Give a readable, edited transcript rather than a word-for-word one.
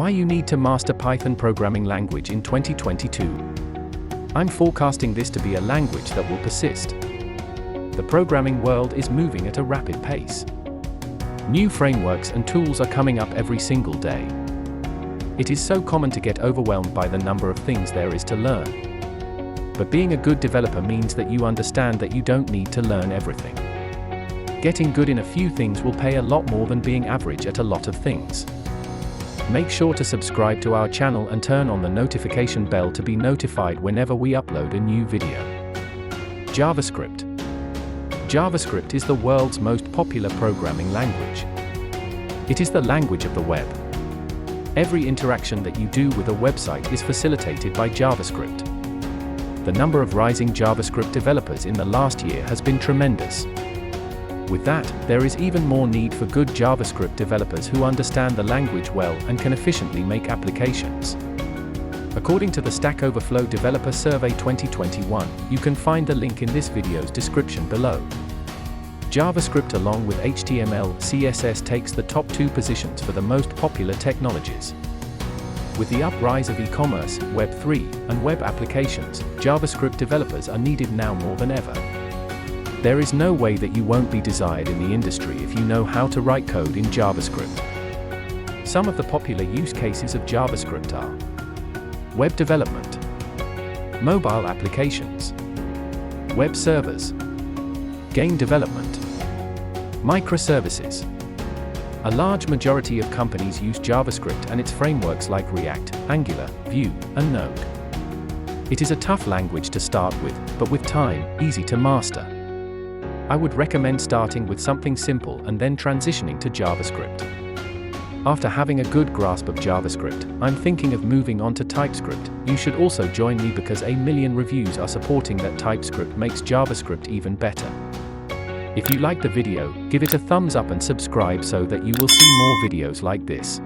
Why you need to master Python programming language in 2022. I'm forecasting this to be a language that will persist. The programming world is moving at a rapid pace. New frameworks and tools are coming up every single day. It is so common to get overwhelmed by the number of things there is to learn. But being a good developer means that you understand that you don't need to learn everything. Getting good in a few things will pay a lot more than being average at a lot of things. Make sure to subscribe to our channel and turn on the notification bell to be notified whenever we upload a new video. JavaScript. JavaScript is the world's most popular programming language. It is the language of the web. Every interaction that you do with a website is facilitated by JavaScript. The number of rising JavaScript developers in the last year has been tremendous. With that, there is even more need for good JavaScript developers who understand the language well and can efficiently make applications. According to the Stack Overflow Developer Survey 2021, you can find the link in this video's description below. JavaScript along with HTML, CSS takes the top 2 positions for the most popular technologies. With the uprise of e-commerce, Web3, and web applications, JavaScript developers are needed now more than ever. There is no way that you won't be desired in the industry if you know how to write code in JavaScript. Some of the popular use cases of JavaScript are web development, mobile applications, web servers, game development, microservices. A large majority of companies use JavaScript and its frameworks like React, Angular, Vue, and Node. It is a tough language to start with, but with time, easy to master. I would recommend starting with something simple and then transitioning to JavaScript. After having a good grasp of JavaScript, I'm thinking of moving on to TypeScript. You should also join me because 1 million reviews are supporting that TypeScript makes JavaScript even better. If you liked the video, give it a thumbs up and subscribe so that you will see more videos like this.